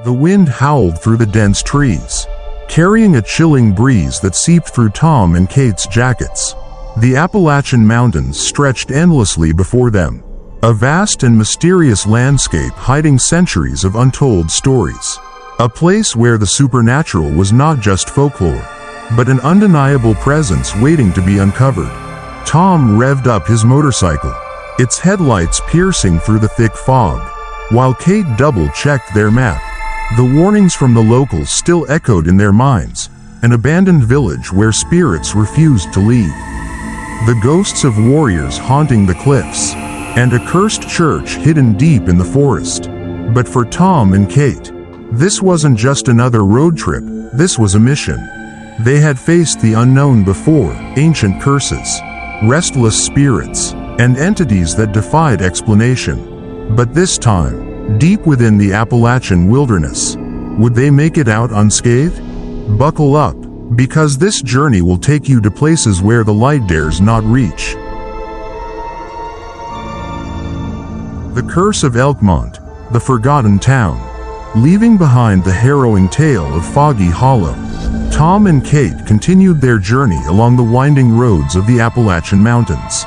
The wind howled through the dense trees, carrying a chilling breeze that seeped through Tom and Kate's jackets. The Appalachian Mountains stretched endlessly before them, a vast and mysterious landscape hiding centuries of untold stories. A place where the supernatural was not just folklore, but an undeniable presence waiting to be uncovered. Tom revved up his motorcycle, its headlights piercing through the thick fog, while Kate double-checked their map. The warnings from the locals still echoed in their minds, an abandoned village where spirits refused to leave, the ghosts of warriors haunting the cliffs, and a cursed church hidden deep in the forest. But for Tom and Kate, this wasn't just another road trip, this was a mission. They had faced the unknown before, ancient curses, restless spirits, and entities that defied explanation. But this time, deep within the Appalachian wilderness, would they make it out unscathed? Buckle up, because this journey will take you to places where the light dares not reach. The Curse of Elkmont, the Forgotten Town. Leaving behind the harrowing tale of Foggy Hollow, Tom and Kate continued their journey along the winding roads of the Appalachian Mountains.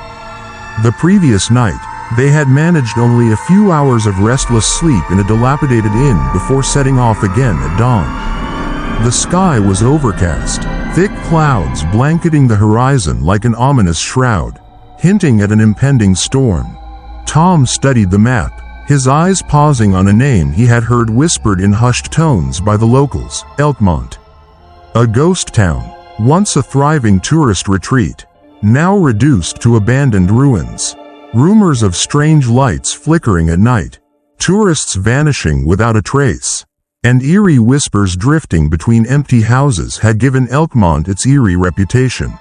The previous night, they had managed only a few hours of restless sleep in a dilapidated inn before setting off again at dawn. The sky was overcast, thick clouds blanketing the horizon like an ominous shroud, hinting at an impending storm. Tom studied the map, his eyes pausing on a name he had heard whispered in hushed tones by the locals: Elkmont. A ghost town, once a thriving tourist retreat, now reduced to abandoned ruins. Rumors of strange lights flickering at night, tourists vanishing without a trace, and eerie whispers drifting between empty houses had given Elkmont its eerie reputation.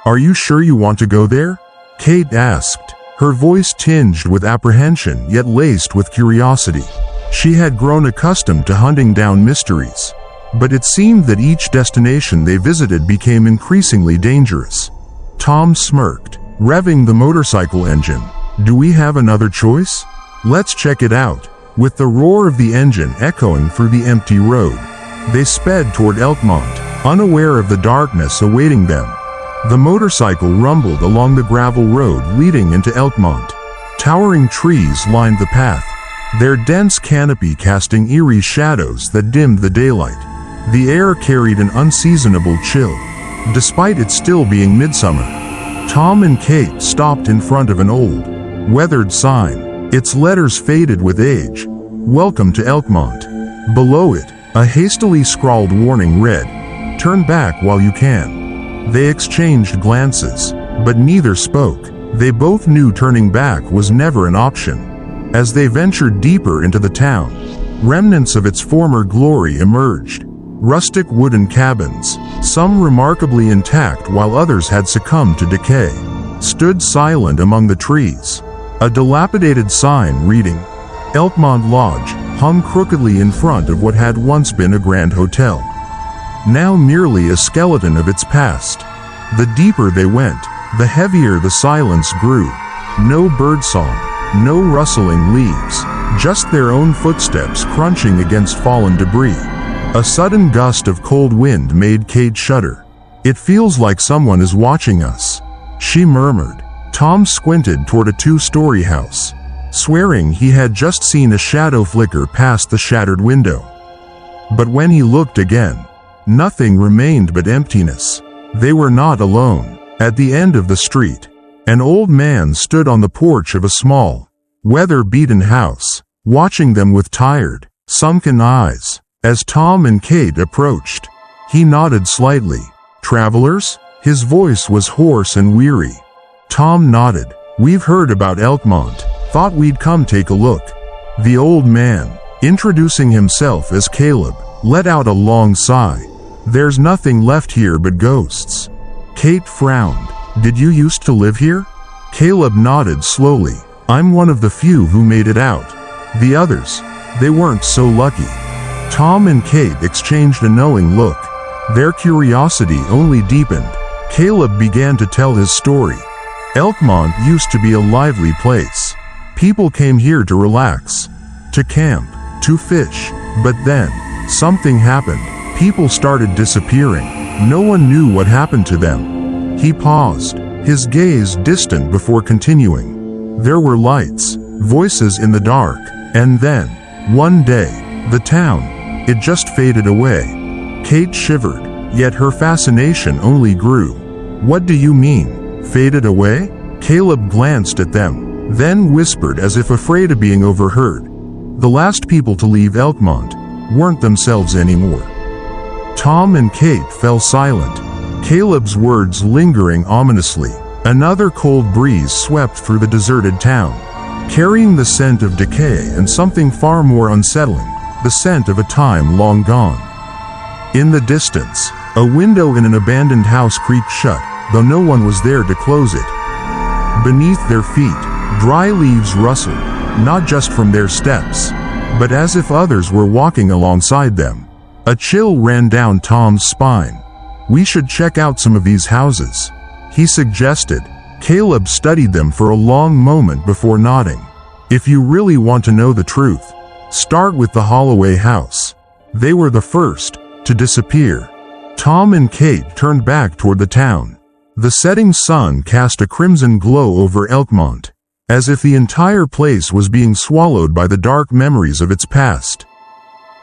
"Are you sure you want to go there?" Kate asked, her voice tinged with apprehension yet laced with curiosity. She had grown accustomed to hunting down mysteries, but it seemed that each destination they visited became increasingly dangerous. Tom smirked, revving the motorcycle engine. "Do we have another choice? Let's check it out." With the roar of the engine echoing through the empty road, they sped toward Elkmont, unaware of the darkness awaiting them. The motorcycle rumbled along the gravel road leading into Elkmont. Towering trees lined the path, their dense canopy casting eerie shadows that dimmed the daylight. The air carried an unseasonable chill, despite it still being midsummer. Tom and Kate stopped in front of an old, weathered sign, its letters faded with age. "Welcome to Elkmont." Below it, a hastily scrawled warning read, "Turn back while you can." They exchanged glances, but neither spoke. They both knew turning back was never an option. As they ventured deeper into the town, remnants of its former glory emerged. Rustic wooden cabins, some remarkably intact while others had succumbed to decay, stood silent among the trees. A dilapidated sign reading, "Elkmont Lodge," hung crookedly in front of what had once been a grand hotel, now merely a skeleton of its past. The deeper they went, the heavier the silence grew. No birdsong, no rustling leaves, just their own footsteps crunching against fallen debris. A sudden gust of cold wind made Kate shudder. "It feels like someone is watching us," she murmured. Tom squinted toward a two-story house, swearing he had just seen a shadow flicker past the shattered window. But when he looked again, nothing remained but emptiness. They were not alone. At the end of the street, an old man stood on the porch of a small, weather-beaten house, watching them with tired, sunken eyes. As Tom and Kate approached, he nodded slightly. "Travelers?" His voice was hoarse and weary. Tom nodded. "We've heard about Elkmont. Thought we'd come take a look." The old man, introducing himself as Caleb, let out a long sigh. "There's nothing left here but ghosts." Kate frowned. "Did you used to live here?" Caleb nodded slowly. "I'm one of the few who made it out. The others, they weren't so lucky." Tom and Kate exchanged a knowing look. Their curiosity only deepened. Caleb began to tell his story. Elkmont used to be a lively place. People came here to relax, to camp, to fish, But then, something happened. People started disappearing. No one knew what happened to them. He paused, his gaze distant before continuing. There were lights, voices in the dark, and then, one day, the town, it just faded away. Kate shivered, yet her fascination only grew. What do you mean, faded away? Caleb glanced at them, then whispered as if afraid of being overheard. The last people to leave Elkmont weren't themselves anymore. Tom and Kate fell silent, Caleb's words lingering ominously. Another cold breeze swept through the deserted town, carrying the scent of decay and something far more unsettling, the scent of a time long gone. In the distance, a window in an abandoned house creaked shut, though no one was there to close it. Beneath their feet, dry leaves rustled, not just from their steps, but as if others were walking alongside them. A chill ran down Tom's spine. We should check out some of these houses, he suggested. Caleb studied them for a long moment before nodding. If you really want to know the truth, start with the Holloway house. They were the first to disappear. Tom and Kate turned back toward the town. The setting sun cast a crimson glow over Elkmont, as if the entire place was being swallowed by the dark memories of its past.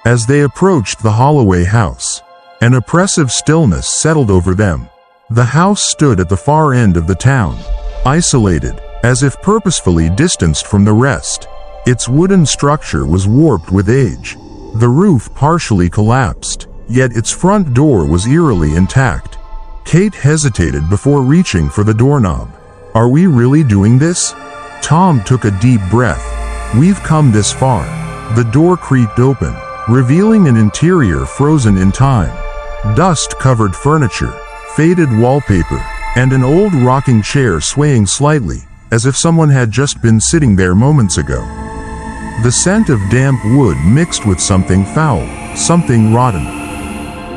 As they approached the Holloway house, an oppressive stillness settled over them. The house stood at the far end of the town, isolated, as if purposefully distanced from the rest. Its wooden structure was warped with age. The roof partially collapsed, yet its front door was eerily intact. Kate hesitated before reaching for the doorknob. Are we really doing this? Tom took a deep breath. We've come this far. The door creaked open, revealing an interior frozen in time. Dust-covered furniture, faded wallpaper, and an old rocking chair swaying slightly, as if someone had just been sitting there moments ago. The scent of damp wood mixed with something foul, something rotten.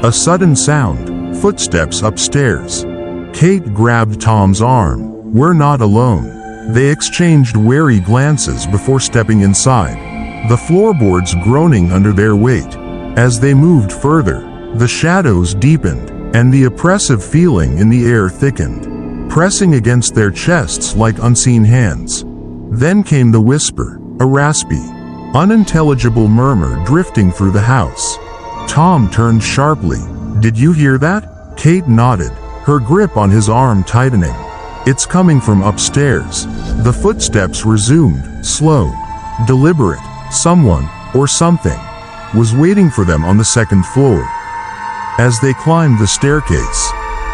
A sudden sound, footsteps upstairs. Kate grabbed Tom's arm. We're not alone. They exchanged wary glances before stepping inside, the floorboards groaning under their weight. As they moved further, the shadows deepened, and the oppressive feeling in the air thickened, pressing against their chests like unseen hands. Then came the whisper, a raspy, unintelligible murmur drifting through the house. Tom turned sharply. Did you hear that? Kate nodded, her grip on his arm tightening. It's coming from upstairs. The footsteps resumed, slow, deliberate. Someone, or something, was waiting for them on the second floor. As they climbed the staircase,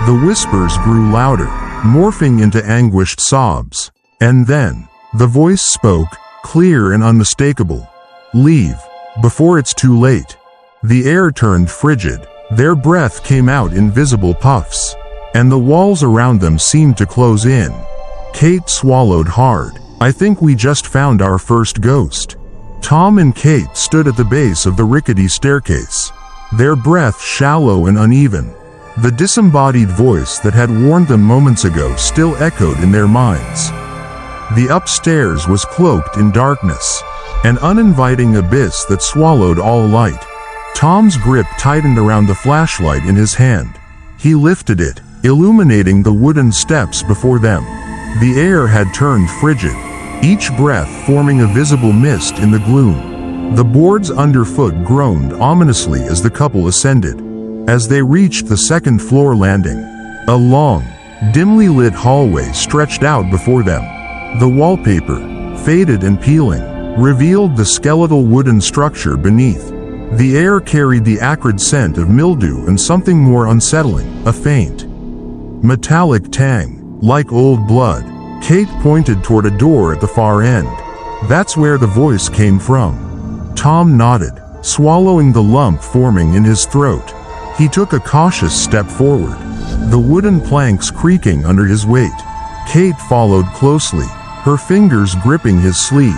the whispers grew louder, morphing into anguished sobs. And then, the voice spoke, clear and unmistakable. Leave, before it's too late. The air turned frigid, their breath came out in visible puffs, and the walls around them seemed to close in. Kate swallowed hard. I think we just found our first ghost. Tom and Kate stood at the base of the rickety staircase, their breath shallow and uneven. The disembodied voice that had warned them moments ago still echoed in their minds. The upstairs was cloaked in darkness, an uninviting abyss that swallowed all light. Tom's grip tightened around the flashlight in his hand. He lifted it, illuminating the wooden steps before them. The air had turned frigid, each breath forming a visible mist in the gloom. The boards underfoot groaned ominously as the couple ascended. As they reached the second floor landing, a long, dimly lit hallway stretched out before them. The wallpaper, faded and peeling, revealed the skeletal wooden structure beneath. The air carried the acrid scent of mildew and something more unsettling, a faint, metallic tang, like old blood. Kate pointed toward a door at the far end. That's where the voice came from. Tom nodded, swallowing the lump forming in his throat. He took a cautious step forward, the wooden planks creaking under his weight. Kate followed closely, her fingers gripping his sleeve.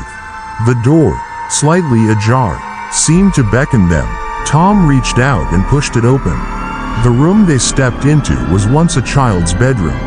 The door, slightly ajar, seemed to beckon them. Tom reached out and pushed it open. The room they stepped into was once a child's bedroom.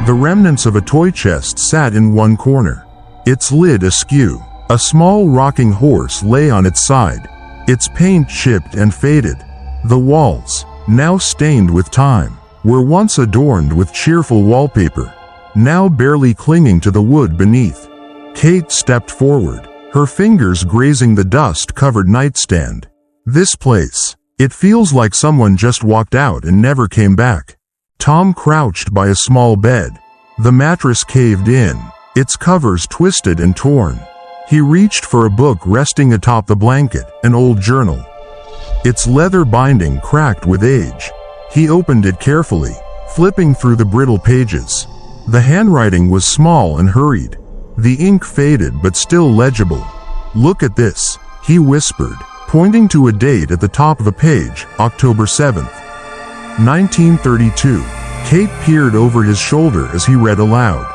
The remnants of a toy chest sat in one corner, its lid askew. A small rocking horse lay on its side, Its paint chipped and faded. The walls, now stained with time, were once adorned with cheerful wallpaper, now barely clinging to the wood beneath. Kate stepped forward, her fingers grazing the dust-covered nightstand. This place, it feels like someone just walked out and never came back. Tom crouched by a small bed. The mattress caved in, its covers twisted and torn. He reached for a book resting atop the blanket, an old journal. Its leather binding cracked with age. He opened it carefully, flipping through the brittle pages. The handwriting was small and hurried. The ink faded but still legible. "Look at this," he whispered, pointing to a date at the top of the page, October 7th, 1932. Kate peered over his shoulder as he read aloud.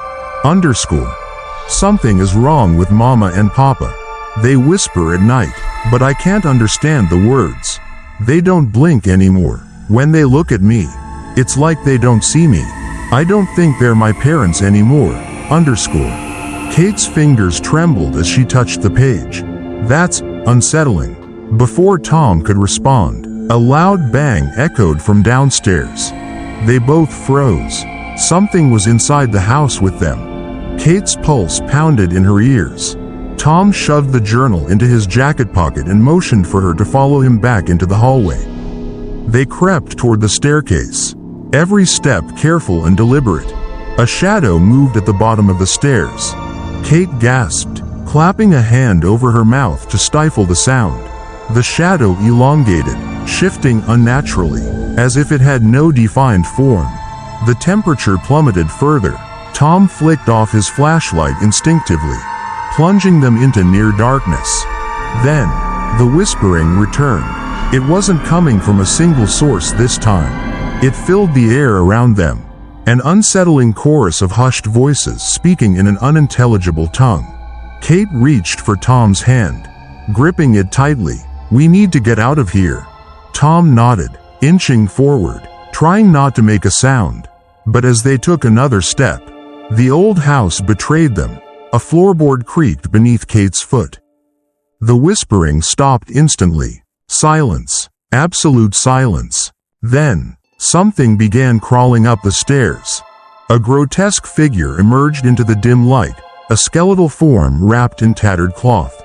Underscore. "Something is wrong with Mama and Papa. They whisper at night, but I can't understand the words. They don't blink anymore. When they look at me, it's like they don't see me. I don't think they're my parents anymore." Underscore. Kate's fingers trembled as she touched the page. "That's unsettling." Before Tom could respond, a loud bang echoed from downstairs. They both froze. Something was inside the house with them. Kate's pulse pounded in her ears. Tom shoved the journal into his jacket pocket and motioned for her to follow him back into the hallway. They crept toward the staircase, every step careful and deliberate. A shadow moved at the bottom of the stairs. Kate gasped, clapping a hand over her mouth to stifle the sound. The shadow elongated, shifting unnaturally, as if it had no defined form. The temperature plummeted further. Tom flicked off his flashlight instinctively, plunging them into near darkness. Then, the whispering returned. It wasn't coming from a single source this time. It filled the air around them, an unsettling chorus of hushed voices speaking in an unintelligible tongue. Kate reached for Tom's hand, gripping it tightly. "We need to get out of here." Tom nodded, inching forward, trying not to make a sound. But as they took another step, the old house betrayed them. A floorboard creaked beneath Kate's foot. The whispering stopped instantly. Silence. Absolute silence. Then, something began crawling up the stairs. A grotesque figure emerged into the dim light, a skeletal form wrapped in tattered cloth.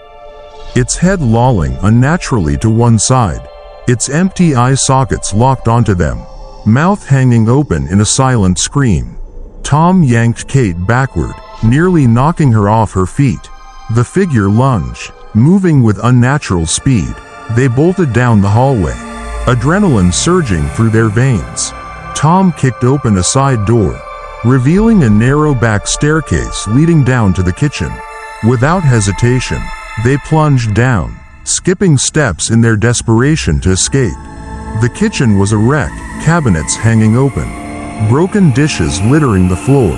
Its head lolling unnaturally to one side, its empty eye sockets locked onto them, mouth hanging open in a silent scream. Tom yanked Kate backward, nearly knocking her off her feet. The figure lunged, moving with unnatural speed. They bolted down the hallway, adrenaline surging through their veins. Tom kicked open a side door, revealing a narrow back staircase leading down to the kitchen. Without hesitation, they plunged down, skipping steps in their desperation to escape. The kitchen was a wreck, cabinets hanging open, broken dishes littering the floor.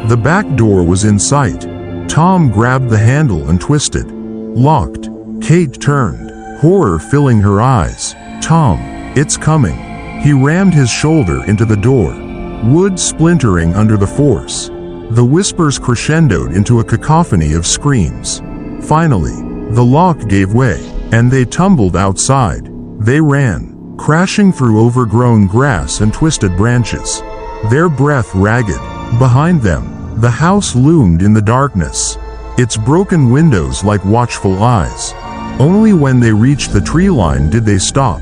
The back door was in sight. Tom grabbed the handle and twisted. Locked. Kate turned, horror filling her eyes. "Tom, it's coming." He rammed his shoulder into the door, wood splintering under the force. The whispers crescendoed into a cacophony of screams. Finally, the lock gave way, and they tumbled outside. They ran, crashing through overgrown grass and twisted branches, their breath ragged. Behind them, the house loomed in the darkness, its broken windows like watchful eyes. Only when they reached the tree line did they stop,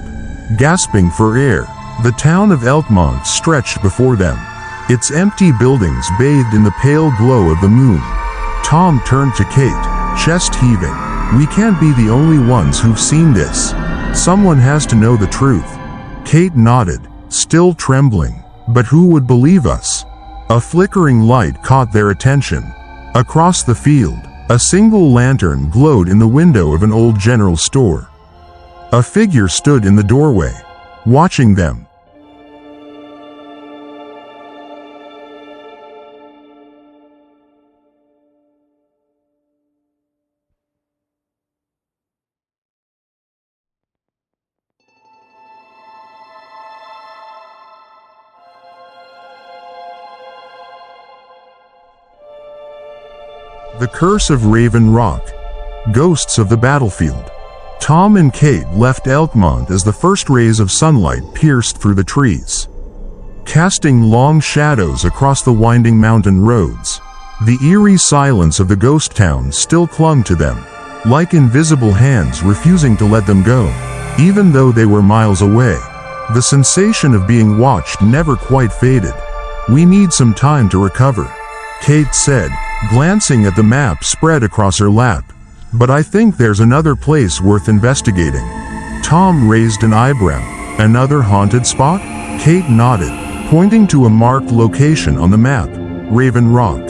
gasping for air. The town of Elkmont stretched before them, its empty buildings bathed in the pale glow of the moon. Tom turned to Kate, chest heaving. "We can't be the only ones who've seen this. Someone has to know the truth." Kate nodded, still trembling. "But who would believe us?" A flickering light caught their attention. Across the field, a single lantern glowed in the window of an old general store. A figure stood in the doorway, watching them. The Curse of Raven Rock. Ghosts of the Battlefield. Tom and Kate left Elkmont as the first rays of sunlight pierced through the trees, casting long shadows across the winding mountain roads. The eerie silence of the ghost town still clung to them, like invisible hands refusing to let them go. Even though they were miles away, the sensation of being watched never quite faded. "We need some time to recover," Kate said, glancing at the map spread across her lap. "But I think there's another place worth investigating." Tom raised an eyebrow. "Another haunted spot?" Kate nodded, pointing to a marked location on the map, Raven Rock.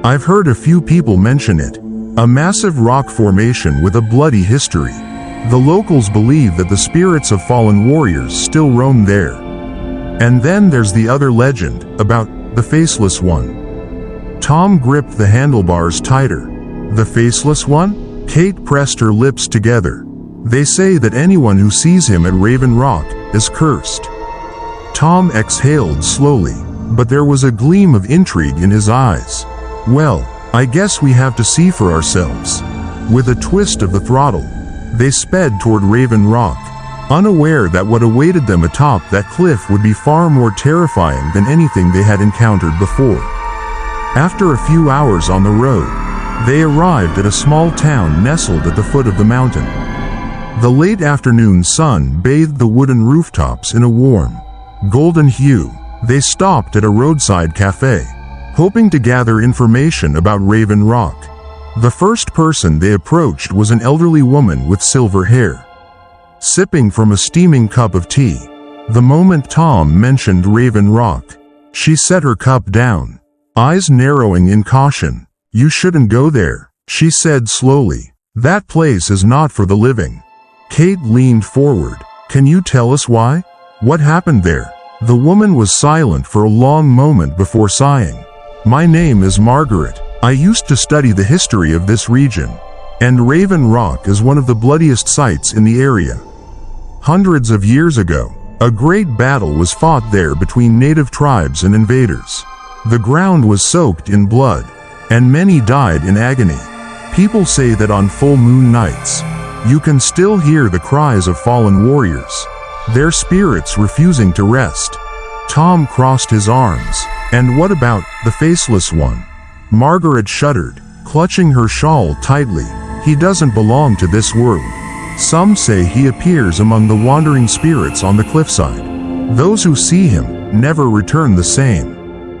"I've heard a few people mention it. A massive rock formation with a bloody history. The locals believe that the spirits of fallen warriors still roam there. And then there's the other legend, about the Faceless One." Tom gripped the handlebars tighter. "The Faceless One?" Kate pressed her lips together. "They say that anyone who sees him at Raven Rock is cursed." Tom exhaled slowly, but there was a gleam of intrigue in his eyes. "Well, I guess we have to see for ourselves." With a twist of the throttle, they sped toward Raven Rock, unaware that what awaited them atop that cliff would be far more terrifying than anything they had encountered before. After a few hours on the road, they arrived at a small town nestled at the foot of the mountain. The late afternoon sun bathed the wooden rooftops in a warm, golden hue. They stopped at a roadside cafe, hoping to gather information about Raven Rock. The first person they approached was an elderly woman with silver hair, sipping from a steaming cup of tea. The moment Tom mentioned Raven Rock, she set her cup down, eyes narrowing in caution. "You shouldn't go there," she said slowly. "That place is not for the living." Kate leaned forward. "Can you tell us why? What happened there?" The woman was silent for a long moment before sighing. "My name is Margaret. I used to study the history of this region, and Raven Rock is one of the bloodiest sites in the area. Hundreds of years ago, a great battle was fought there between native tribes and invaders. The ground was soaked in blood, and many died in agony. People say that on full moon nights, you can still hear the cries of fallen warriors, their spirits refusing to rest." Tom crossed his arms. "And what about the Faceless One?" Margaret shuddered, clutching her shawl tightly. "He doesn't belong to this world. Some say he appears among the wandering spirits on the cliffside. Those who see him never return the same."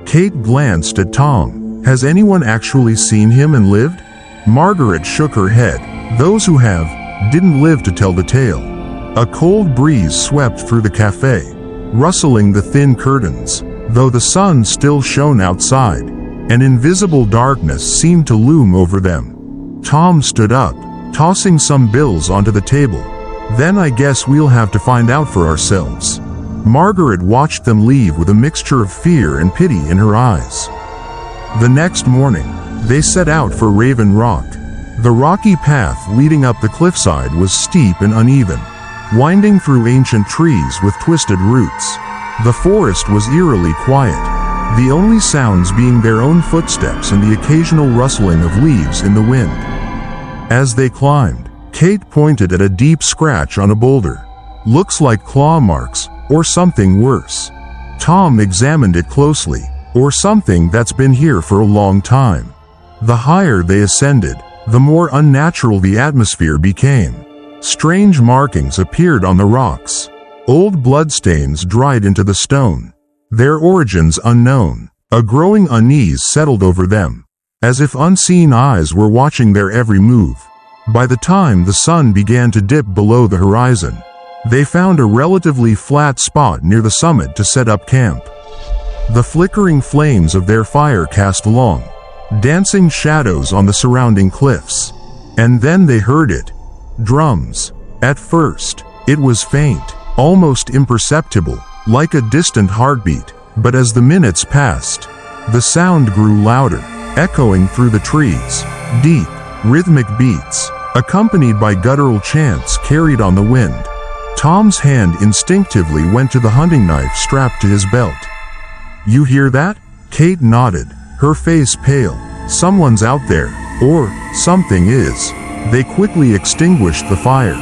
Kate glanced at Tom. "Has anyone actually seen him and lived?" Margaret shook her head. "Those who have, didn't live to tell the tale." A cold breeze swept through the cafe, rustling the thin curtains. Though the sun still shone outside, an invisible darkness seemed to loom over them. Tom stood up, tossing some bills onto the table. "Then I guess we'll have to find out for ourselves." Margaret watched them leave with a mixture of fear and pity in her eyes. The next morning, they set out for Raven Rock. The rocky path leading up the cliffside was steep and uneven, winding through ancient trees with twisted roots. The forest was eerily quiet, the only sounds being their own footsteps and the occasional rustling of leaves in the wind. As they climbed, Kate pointed at a deep scratch on a boulder. "Looks like claw marks, or something worse." Tom examined it closely. "Or something that's been here for a long time." The higher they ascended, the more unnatural the atmosphere became. Strange markings appeared on the rocks. Old bloodstains dried into the stone, their origins unknown. A growing unease settled over them, as if unseen eyes were watching their every move. By the time the sun began to dip below the horizon, they found a relatively flat spot near the summit to set up camp. The flickering flames of their fire cast long, dancing shadows on the surrounding cliffs. And then they heard it. Drums. At first, it was faint, almost imperceptible, like a distant heartbeat. But as the minutes passed, the sound grew louder, echoing through the trees. Deep, rhythmic beats, accompanied by guttural chants carried on the wind. Tom's hand instinctively went to the hunting knife strapped to his belt. "You hear that?" Kate nodded, her face pale. "Someone's out there, or something is." They quickly extinguished the fire,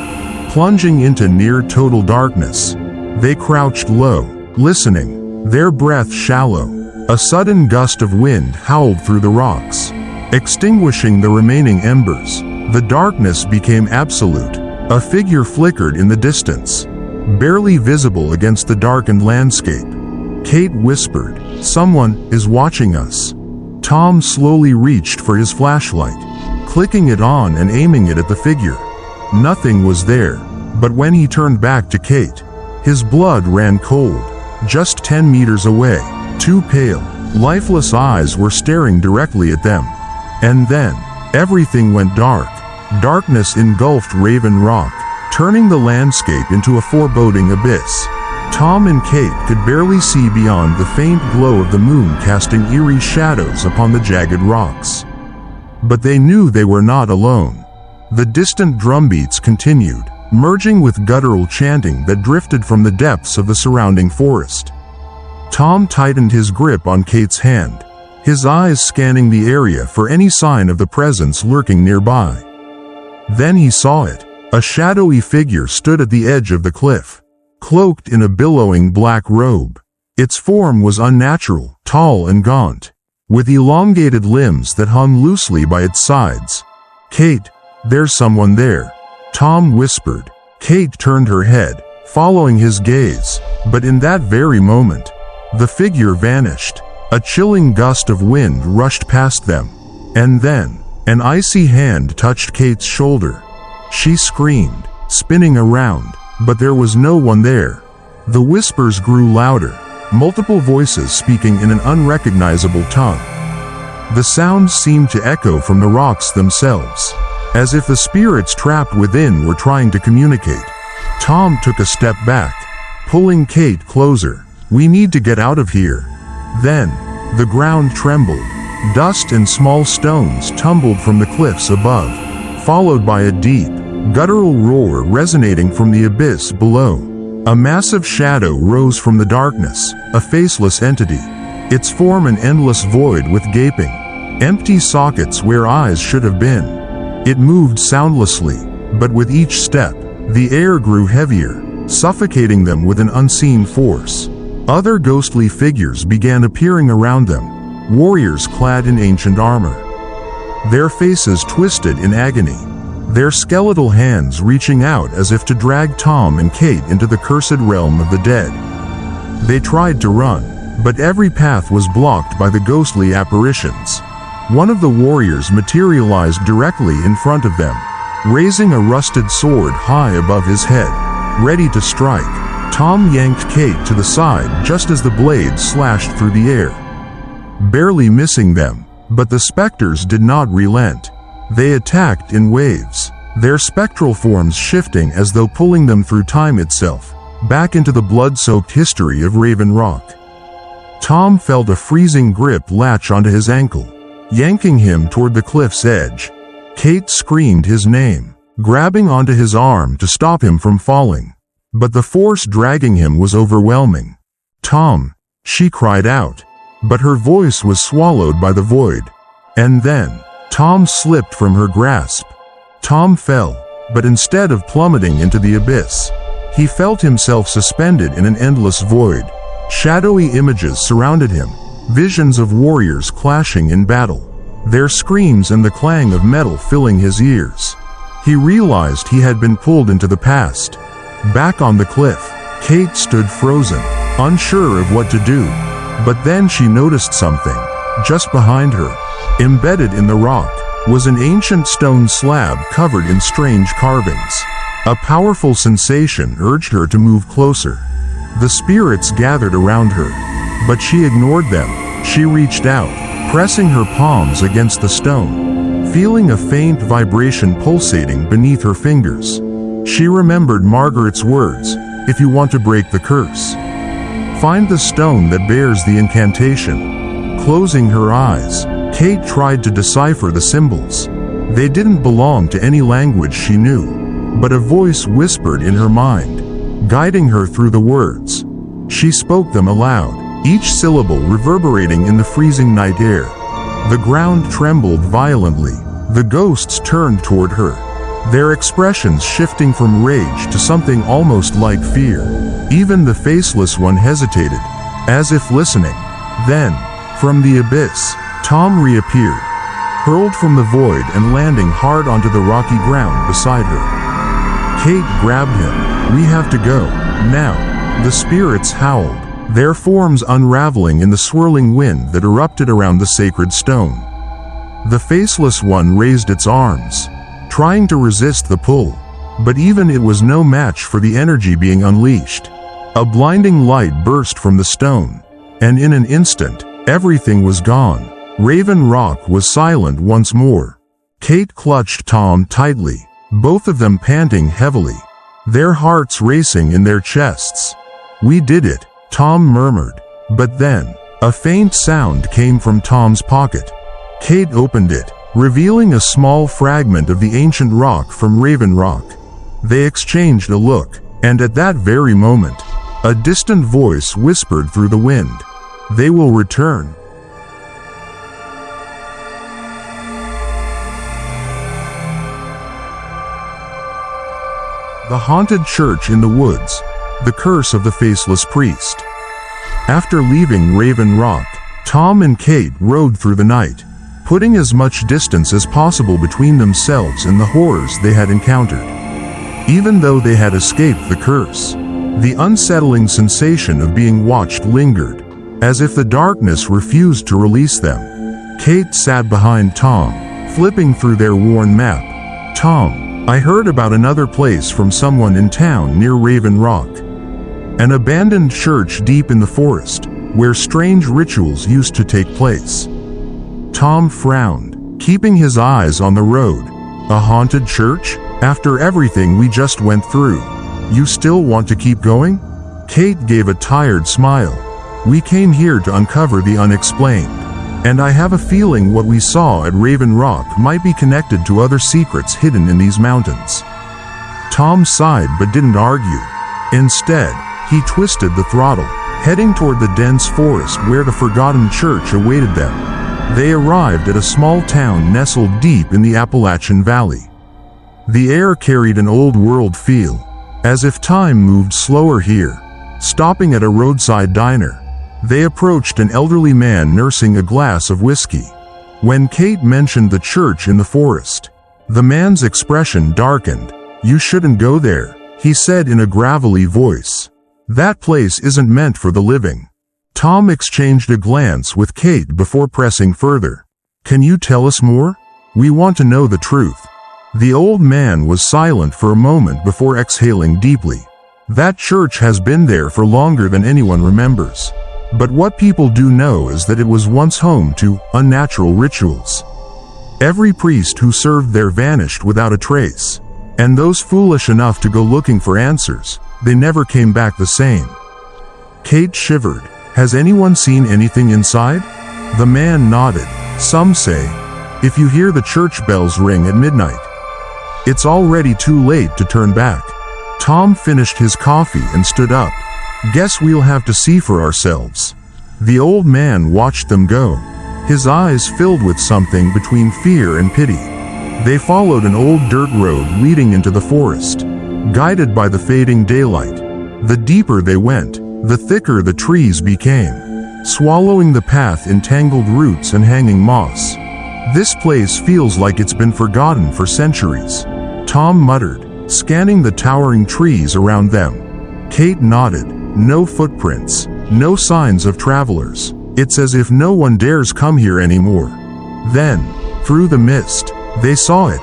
plunging into near-total darkness. They crouched low, listening, their breath shallow. A sudden gust of wind howled through the rocks, extinguishing the remaining embers. The darkness became absolute. A figure flickered in the distance, barely visible against the darkened landscape. Kate whispered, "Someone is watching us." Tom slowly reached for his flashlight, clicking it on and aiming it at the figure. Nothing was there, but when he turned back to Kate, his blood ran cold. Just 10 meters away, two pale, lifeless eyes were staring directly at them. And then, everything went dark. Darkness engulfed Raven Rock, turning the landscape into a foreboding abyss. Tom and Kate could barely see beyond the faint glow of the moon casting eerie shadows upon the jagged rocks. But they knew they were not alone. The distant drumbeats continued, merging with guttural chanting that drifted from the depths of the surrounding forest. Tom tightened his grip on Kate's hand, his eyes scanning the area for any sign of the presence lurking nearby. Then he saw it. A shadowy figure stood at the edge of the cliff, cloaked in a billowing black robe. Its form was unnatural, tall and gaunt, with elongated limbs that hung loosely by its sides. "Kate, there's someone there," Tom whispered. Kate turned her head, following his gaze, but in that very moment, the figure vanished. A chilling gust of wind rushed past them, and then, an icy hand touched Kate's shoulder. She screamed, spinning around, but there was no one there. The whispers grew louder, multiple voices speaking in an unrecognizable tongue. The sounds seemed to echo from the rocks themselves, as if the spirits trapped within were trying to communicate. Tom took a step back, pulling Kate closer. "We need to get out of here." Then, the ground trembled. Dust and small stones tumbled from the cliffs above, followed by a deep, guttural roar resonating from the abyss below. A massive shadow rose from the darkness, a faceless entity, its form an endless void with gaping, empty sockets where eyes should have been. It moved soundlessly, but with each step, the air grew heavier, suffocating them with an unseen force. Other ghostly figures began appearing around them, warriors clad in ancient armor, their faces twisted in agony, their skeletal hands reaching out as if to drag Tom and Kate into the cursed realm of the dead. They tried to run, but every path was blocked by the ghostly apparitions. One of the warriors materialized directly in front of them, raising a rusted sword high above his head, ready to strike. Tom yanked Kate to the side just as the blade slashed through the air, barely missing them, but the specters did not relent. They attacked in waves, their spectral forms shifting as though pulling them through time itself, back into the blood-soaked history of Raven Rock. Tom felt a freezing grip latch onto his ankle, yanking him toward the cliff's edge. Kate screamed his name, grabbing onto his arm to stop him from falling. But the force dragging him was overwhelming. "Tom," she cried out, but her voice was swallowed by the void. And then, Tom slipped from her grasp. Tom fell, but instead of plummeting into the abyss, he felt himself suspended in an endless void. Shadowy images surrounded him, visions of warriors clashing in battle, their screams and the clang of metal filling his ears. He realized he had been pulled into the past. Back on the cliff, Kate stood frozen, unsure of what to do. But then she noticed something. Just behind her, embedded in the rock, was an ancient stone slab covered in strange carvings. A powerful sensation urged her to move closer. The spirits gathered around her, but she ignored them. She reached out, pressing her palms against the stone, feeling a faint vibration pulsating beneath her fingers. She remembered Margaret's words, "If you want to break the curse, find the stone that bears the incantation." Closing her eyes, Kate tried to decipher the symbols. They didn't belong to any language she knew, but a voice whispered in her mind, guiding her through the words. She spoke them aloud, each syllable reverberating in the freezing night air. The ground trembled violently. The ghosts turned toward her, their expressions shifting from rage to something almost like fear. Even the faceless one hesitated, as if listening. Then, from the abyss, Tom reappeared, hurled from the void and landing hard onto the rocky ground beside her. Kate grabbed him. "We have to go, now." The spirits howled, their forms unraveling in the swirling wind that erupted around the sacred stone. The faceless one raised its arms, trying to resist the pull, but even it was no match for the energy being unleashed. A blinding light burst from the stone, and in an instant, everything was gone. Raven Rock was silent once more. Kate clutched Tom tightly, both of them panting heavily, their hearts racing in their chests. "We did it," Tom murmured. But then, a faint sound came from Tom's pocket. Kate opened it, revealing a small fragment of the ancient rock from Raven Rock. They exchanged a look, and at that very moment, a distant voice whispered through the wind, "They will return." The Haunted Church in the Woods. The Curse of the Faceless Priest. After leaving Raven Rock, Tom and Kate rode through the night, putting as much distance as possible between themselves and the horrors they had encountered. Even though they had escaped the curse, the unsettling sensation of being watched lingered, as if the darkness refused to release them. Kate sat behind Tom, flipping through their worn map. "Tom, I heard about another place from someone in town near Raven Rock. An abandoned church deep in the forest, where strange rituals used to take place." Tom frowned, keeping his eyes on the road. "A haunted church? After everything we just went through, you still want to keep going?" Kate gave a tired smile. "We came here to uncover the unexplained, and I have a feeling what we saw at Raven Rock might be connected to other secrets hidden in these mountains." Tom sighed but didn't argue. Instead, he twisted the throttle, heading toward the dense forest where the forgotten church awaited them. They arrived at a small town nestled deep in the Appalachian Valley. The air carried an old-world feel, as if time moved slower here. Stopping at a roadside diner, they approached an elderly man nursing a glass of whiskey. When Kate mentioned the church in the forest, the man's expression darkened. "You shouldn't go there," he said in a gravelly voice. "That place isn't meant for the living." Tom exchanged a glance with Kate before pressing further. "Can you tell us more? We want to know the truth." The old man was silent for a moment before exhaling deeply. "That church has been there for longer than anyone remembers. But what people do know is that it was once home to unnatural rituals. Every priest who served there vanished without a trace, and those foolish enough to go looking for answers, they never came back the same." Kate shivered. "Has anyone seen anything inside?" The man nodded. "Some say, if you hear the church bells ring at midnight, it's already too late to turn back." Tom finished his coffee and stood up. "Guess we'll have to see for ourselves." The old man watched them go, his eyes filled with something between fear and pity. They followed an old dirt road leading into the forest, guided by the fading daylight. The deeper they went, the thicker the trees became, swallowing the path in tangled roots and hanging moss. "This place feels like it's been forgotten for centuries," Tom muttered, scanning the towering trees around them. Kate nodded. "No footprints, no signs of travelers. It's as if no one dares come here anymore." Then, through the mist, they saw it.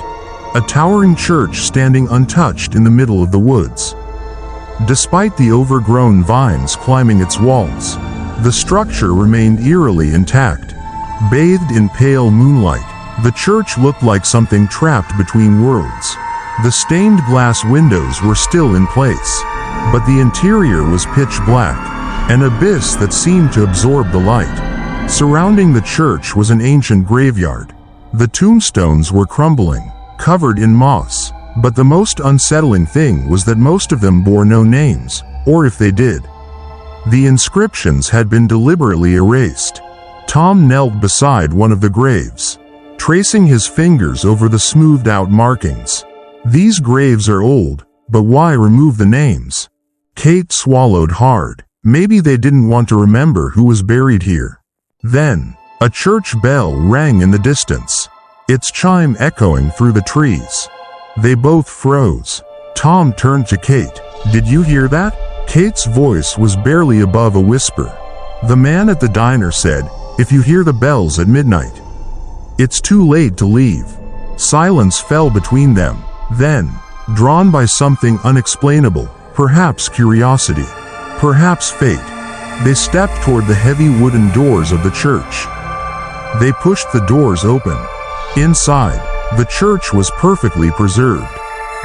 A towering church standing untouched in the middle of the woods. Despite the overgrown vines climbing its walls, the structure remained eerily intact. Bathed in pale moonlight, the church looked like something trapped between worlds. The stained glass windows were still in place, but the interior was pitch black, an abyss that seemed to absorb the light. Surrounding the church was an ancient graveyard. The tombstones were crumbling, covered in moss, but the most unsettling thing was that most of them bore no names, or if they did, the inscriptions had been deliberately erased. Tom knelt beside one of the graves, tracing his fingers over the smoothed-out markings. These graves are old, but why remove the names? Kate swallowed hard. Maybe they didn't want to remember who was buried here. Then, a church bell rang in the distance, its chime echoing through the trees. They both froze. Tom turned to Kate. "Did you hear that?" Kate's voice was barely above a whisper. The man at the diner said, "If you hear the bells at midnight, it's too late to leave." Silence fell between them. Then, drawn by something unexplainable, perhaps curiosity, perhaps fate, they stepped toward the heavy wooden doors of the church. They pushed the doors open. Inside, the church was perfectly preserved.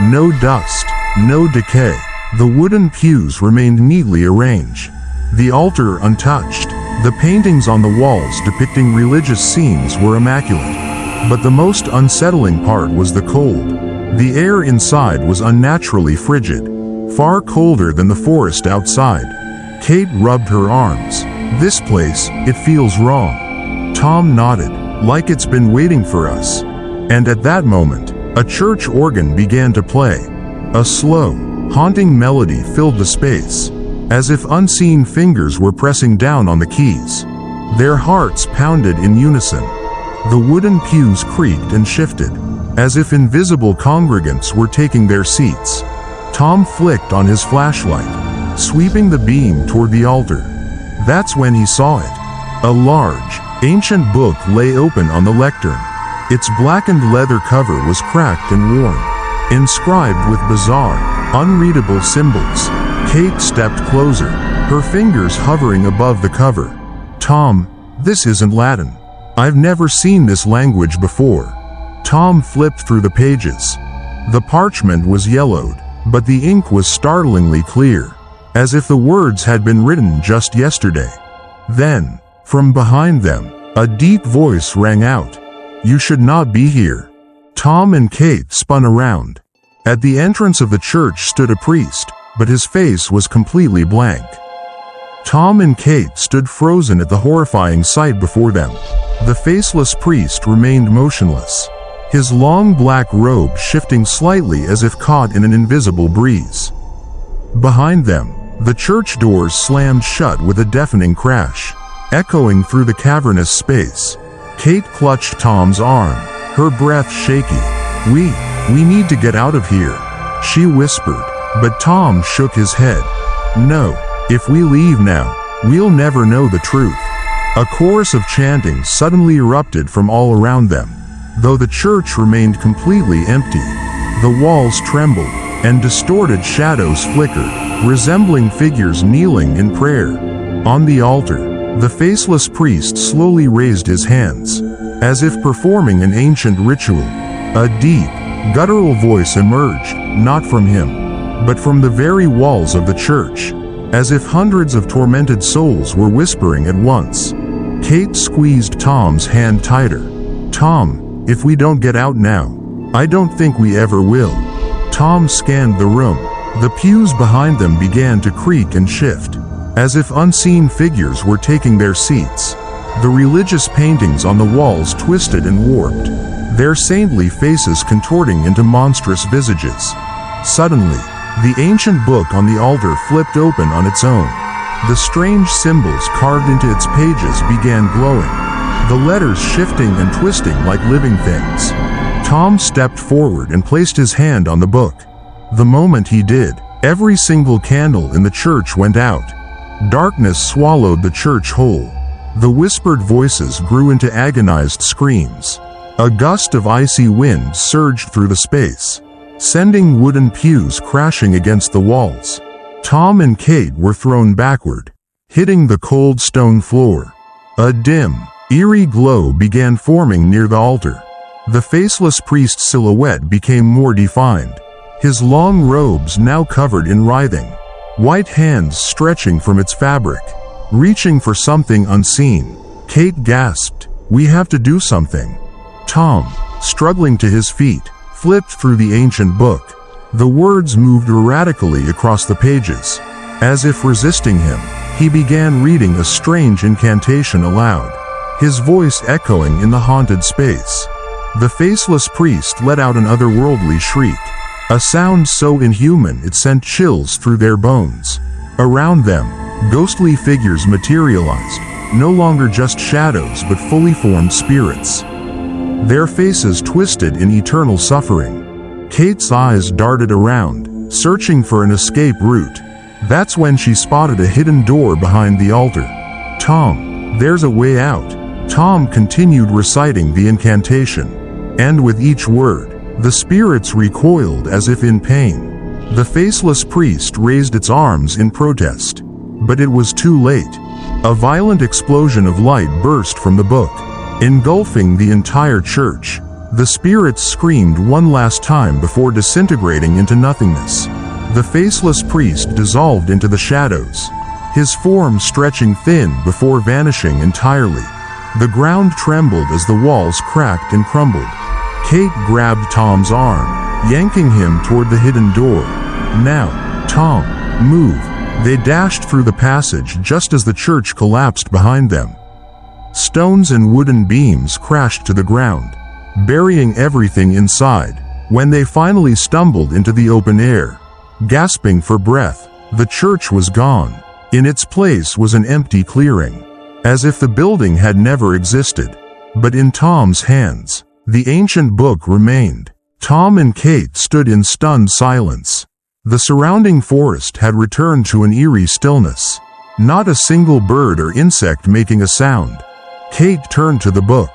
No dust, no decay. The wooden pews remained neatly arranged, the altar untouched. The paintings on the walls depicting religious scenes were immaculate. But the most unsettling part was the cold. The air inside was unnaturally frigid, far colder than the forest outside. Kate rubbed her arms. "This place, it feels wrong." Tom nodded, "Like it's been waiting for us." And at that moment, a church organ began to play. A slow, haunting melody filled the space, as if unseen fingers were pressing down on the keys. Their hearts pounded in unison. The wooden pews creaked and shifted, as if invisible congregants were taking their seats. Tom flicked on his flashlight, sweeping the beam toward the altar. That's when he saw it. A large, ancient book lay open on the lectern. Its blackened leather cover was cracked and worn, inscribed with bizarre, unreadable symbols. Kate stepped closer, her fingers hovering above the cover. "Tom, this isn't Latin. I've never seen this language before." Tom flipped through the pages. The parchment was yellowed, but the ink was startlingly clear, as if the words had been written just yesterday. Then, from behind them, a deep voice rang out, "You should not be here." Tom and Kate spun around. At the entrance of the church stood a priest, but his face was completely blank. Tom and Kate stood frozen at the horrifying sight before them. The faceless priest remained motionless, his long black robe shifting slightly as if caught in an invisible breeze. Behind them, the church doors slammed shut with a deafening crash, echoing through the cavernous space. Kate clutched Tom's arm, her breath shaky. We need to get out of here," she whispered, but Tom shook his head. "No, if we leave now, we'll never know the truth." A chorus of chanting suddenly erupted from all around them. Though the church remained completely empty, the walls trembled, and distorted shadows flickered, resembling figures kneeling in prayer. On the altar, the faceless priest slowly raised his hands, as if performing an ancient ritual. A deep, guttural voice emerged, not from him, but from the very walls of the church, as if hundreds of tormented souls were whispering at once. Kate squeezed Tom's hand tighter. "Tom, if we don't get out now, I don't think we ever will." Tom scanned the room. The pews behind them began to creak and shift, as if unseen figures were taking their seats. The religious paintings on the walls twisted and warped, their saintly faces contorting into monstrous visages. Suddenly, the ancient book on the altar flipped open on its own. The strange symbols carved into its pages began glowing, the letters shifting and twisting like living things. Tom stepped forward and placed his hand on the book. The moment he did, every single candle in the church went out. Darkness swallowed the church whole. The whispered voices grew into agonized screams. A gust of icy wind surged through the space, sending wooden pews crashing against the walls. Tom and Kate were thrown backward, hitting the cold stone floor. A dim, eerie glow began forming near the altar. The faceless priest's silhouette became more defined, his long robes now covered in writhing, white hands stretching from its fabric, reaching for something unseen. Kate gasped, "We have to do something." Tom, struggling to his feet, flipped through the ancient book. The words moved erratically across the pages. As if resisting him, he began reading a strange incantation aloud, his voice echoing in the haunted space. The faceless priest let out an otherworldly shriek, a sound so inhuman it sent chills through their bones. Around them, ghostly figures materialized, no longer just shadows but fully formed spirits. Their faces twisted in eternal suffering. Kate's eyes darted around, searching for an escape route. That's when she spotted a hidden door behind the altar. "Tom, there's a way out." Tom continued reciting the incantation, and with each word, the spirits recoiled as if in pain. The faceless priest raised its arms in protest, but it was too late. A violent explosion of light burst from the book, engulfing the entire church. The spirits screamed one last time before disintegrating into nothingness. The faceless priest dissolved into the shadows, his form stretching thin before vanishing entirely. The ground trembled as the walls cracked and crumbled. Kate grabbed Tom's arm, yanking him toward the hidden door. "Now, Tom, move." They dashed through the passage just as the church collapsed behind them. Stones and wooden beams crashed to the ground, burying everything inside. When they finally stumbled into the open air, gasping for breath, the church was gone. In its place was an empty clearing, as if the building had never existed. But in Tom's hands, the ancient book remained. Tom and Kate stood in stunned silence. The surrounding forest had returned to an eerie stillness, not a single bird or insect making a sound. Kate turned to the book,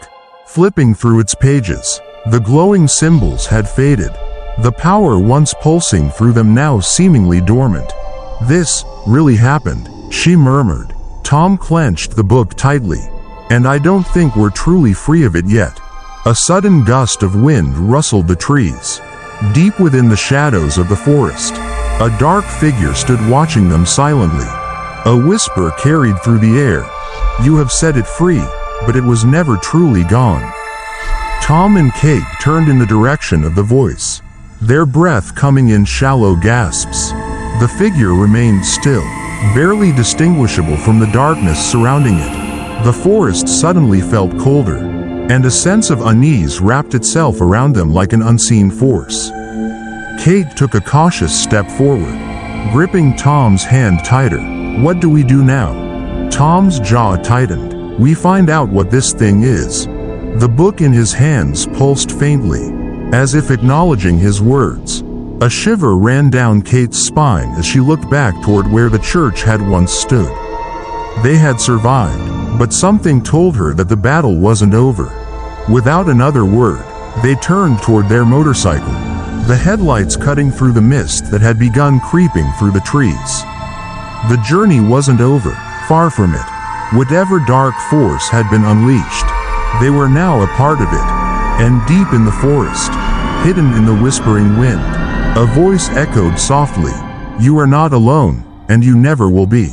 flipping through its pages. The glowing symbols had faded, the power once pulsing through them now seemingly dormant. "This really happened," she murmured. Tom clenched the book tightly. "And I don't think we're truly free of it yet." A sudden gust of wind rustled the trees. Deep within the shadows of the forest, a dark figure stood watching them silently. A whisper carried through the air. "You have set it free, but it was never truly gone." Tom and Kate turned in the direction of the voice, their breath coming in shallow gasps. The figure remained still, barely distinguishable from the darkness surrounding it. The forest suddenly felt colder, and a sense of unease wrapped itself around them like an unseen force. Kate took a cautious step forward, gripping Tom's hand tighter. "What do we do now?" Tom's jaw tightened. "We find out what this thing is." The book in his hands pulsed faintly, as if acknowledging his words. A shiver ran down Kate's spine as she looked back toward where the church had once stood. They had survived, but something told her that the battle wasn't over. Without another word, they turned toward their motorcycle, the headlights cutting through the mist that had begun creeping through the trees. The journey wasn't over, far from it. Whatever dark force had been unleashed, they were now a part of it. And deep in the forest, hidden in the whispering wind, a voice echoed softly, "You are not alone, and you never will be."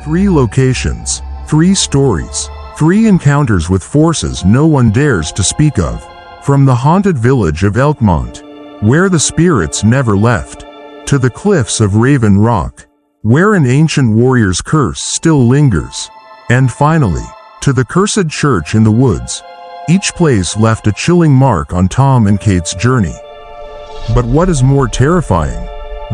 3 locations, 3 stories, 3 encounters with forces no one dares to speak of. From the haunted village of Elkmont, where the spirits never left, to the cliffs of Raven Rock, where an ancient warrior's curse still lingers, and finally, to the cursed church in the woods. Each place left a chilling mark on Tom and Kate's journey. But what is more terrifying?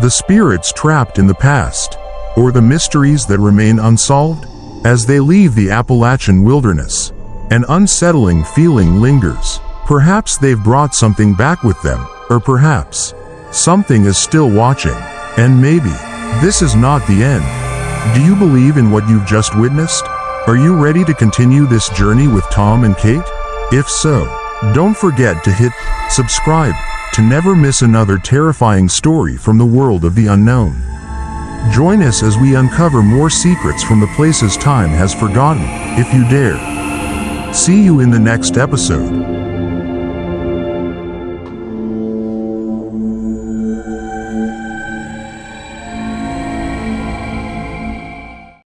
The spirits trapped in the past, or the mysteries that remain unsolved? As they leave the Appalachian wilderness, an unsettling feeling lingers. Perhaps they've brought something back with them, or perhaps something is still watching. And maybe this is not the end. Do you believe in what you've just witnessed? Are you ready to continue this journey with Tom and Kate? If so, don't forget to hit subscribe to never miss another terrifying story from the world of the unknown. Join us as we uncover more secrets from the places time has forgotten, if you dare. See you in the next episode.